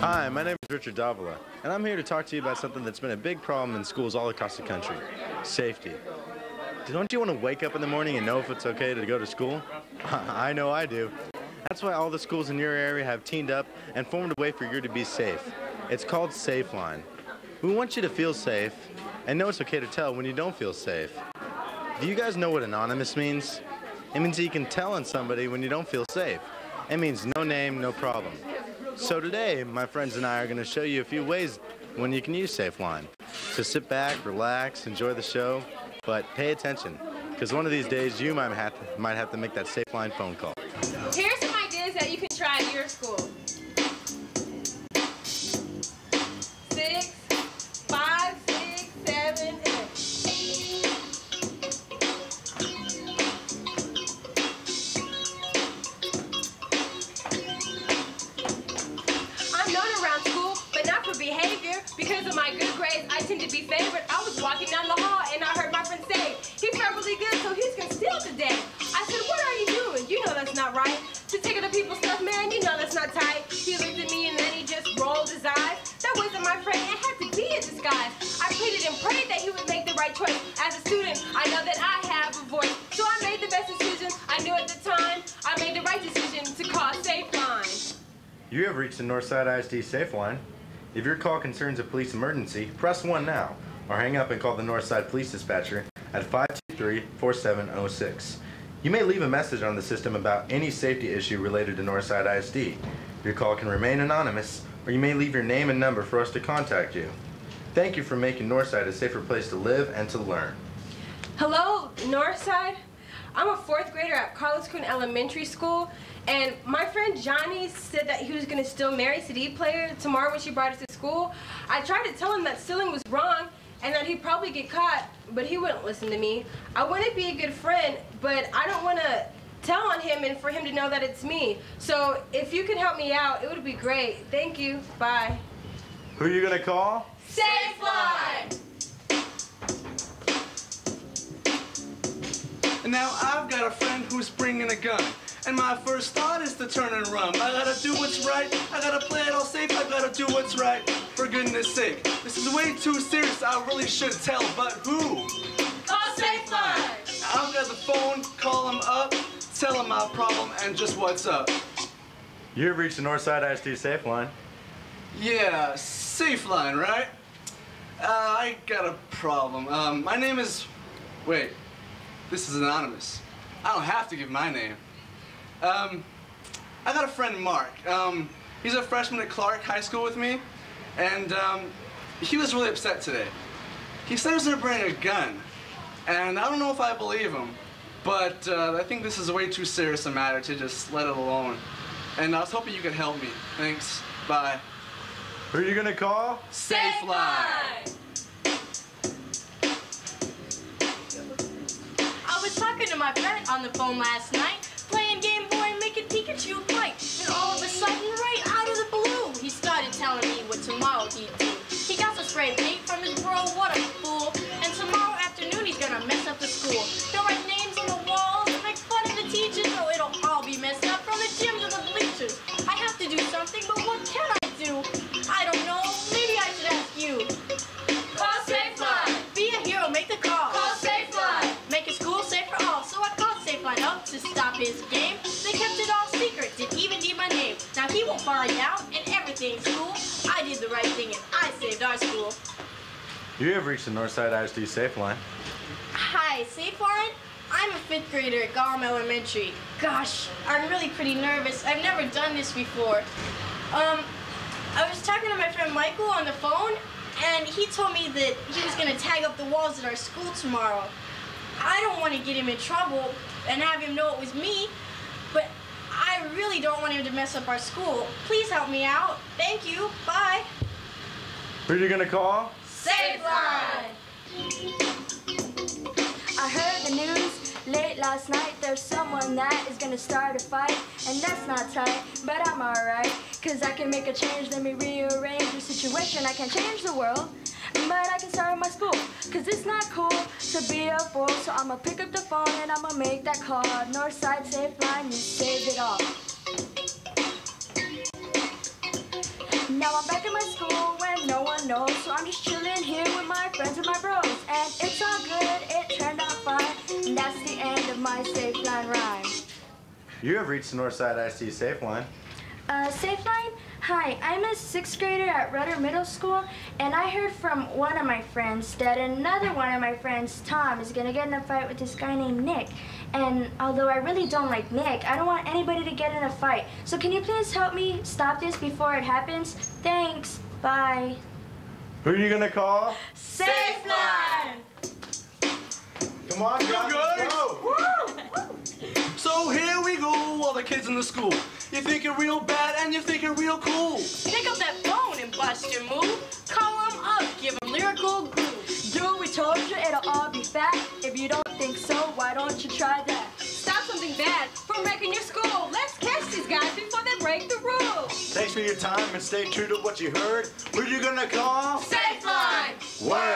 Hi, my name is Richard Davila, and I'm here to talk to you about something that's been a big problem in schools all across the country: safety. Don't you want to wake up in the morning and know if it's okay to go to school? I know I do. That's why all the schools in your area have teamed up and formed a way for you to be safe. It's called SafeLine. We want you to feel safe and know it's okay to tell when you don't feel safe. Do you guys know what anonymous means? It means that you can tell on somebody when you don't feel safe. It means no name, no problem. So today, my friends and I are going to show you a few ways when you can use SafeLine. So sit back, relax, enjoy the show, but pay attention, because one of these days you might have to make that SafeLine phone call. Here's some ideas that you can try at your school. 6, 5, 6, 7, 8. I'm known around school, but not for behavior. Because of my good grades, I tend to be favored. I was walking down the hall and I heard my friend say, "He felt really good, so he's gonna steal today." I said, "What are you doing? You know that's not right. To take other people's stuff, man, you know that's not tight." He looked at me and then he just rolled his eyes. That wasn't my friend. It had to be a disguise. I pleaded and prayed that he would make the right choice. As a student, I know that I have a voice. So I made the best decision. I knew at the time I made the right decision to call SafeLine. You have reached the Northside ISD SafeLine. If your call concerns a police emergency, press 1 now, or hang up and call the Northside Police Dispatcher at 523-4706. You may leave a message on the system about any safety issue related to Northside ISD. Your call can remain anonymous, or you may leave your name and number for us to contact you. Thank you for making Northside a safer place to live and to learn. Hello, Northside. I'm a 4th grader at Carlos Coon Elementary School, and my friend Johnny said that he was going to steal Mary's CD player tomorrow when she brought it to school. I tried to tell him that stealing was wrong and that he'd probably get caught, but he wouldn't listen to me. I want to be a good friend, but I don't want to tell on him and for him to know that it's me. So if you could help me out, it would be great. Thank you. Bye. Who are you going to call? SafeLine! And now I've got a friend who's bringing a gun. And my first thought is to turn and run. I gotta do what's right. I gotta play it all safe. I gotta do what's right. For goodness sake. This is way too serious. I really should tell. But who? Call SafeLine! I've got the phone. Call him up. Tell him my problem and just what's up. You have reached the Northside ISD SafeLine. Yeah, SafeLine, right? I got a problem. My name is... Wait. This is anonymous. I don't have to give my name. I got a friend, Mark. He's a freshman at Clark High School with me, and he was really upset today. He said he was gonna bring a gun, and I don't know if I believe him, but I think this is way too serious a matter to just let it alone. And I was hoping you could help me. Thanks. Bye. Who are you gonna call? SafeLine! I was talking to my friend on the phone last night, playing Game Boy and making Pikachu fight. And all of a sudden, right out of the blue, he started telling me what tomorrow he'd do. He got some spray paint from his bro, what a fool. And tomorrow afternoon, he's gonna mess up the school. He'll write names on the walls and make fun of the teachers, so it'll all be messed up from the gym to the bleachers. I have to do something, but what can I do? I don't know, maybe I should ask you. Call SafeLine! Be a hero, make the call. Call SafeLine! Make a school safe for all, so I called SafeLine up to stop his game. They kept it all secret, didn't even need my name. Now he won't find out, and everything's cool. I did the right thing, and I saved our school. You have reached the Northside ISD SafeLine. Hi, SafeLine? I'm a 5th grader at Gollum Elementary. Gosh, I'm really pretty nervous. I've never done this before. I was talking to my friend Michael on the phone, and he told me that he was gonna tag up the walls at our school tomorrow. I don't want to get him in trouble and have him know it was me, but I really don't want him to mess up our school. Please help me out. Thank you. Bye. Who are you gonna call? SafeLine! I heard the news late last night. There's someone that is gonna start a fight, and that's not tight, but I'm alright, cause I can make a change. Let me rearrange the situation. I can't change the world, but I can start my school, cause it's not cool to be a fool. So I'ma pick up the phone and I'ma make that call. Northside SafeLine, you saved it all. Now I'm back in my school when no one knows, so I'm just chilling here with my friends and my bros. And it's all good, it turned out fine, and that's the end of my Safe Line rhyme. You have reached the Northside IC Safe Line. Safe Line? Hi, I'm a 6th grader at Rudder Middle School, and I heard from one of my friends that another one of my friends, Tom, is gonna get in a fight with this guy named Nick. And although I really don't like Nick, I don't want anybody to get in a fight. So can you please help me stop this before it happens? Thanks. Bye. Who are you gonna call? Safe Line! Come on, guys. Let's go. So here we go, all the kids in the school. You think you're real bad and you think you're real cool. Pick up that phone and bust your move. Call them up, give them lyrical groove. Dude, we told you it'll all be fat. If you don't think so, why don't you try that? Stop something bad from wrecking your school. Let's catch these guys before they break the rules. Thanks for your time and stay true to what you heard. Who are you gonna call? Safe Line! Word.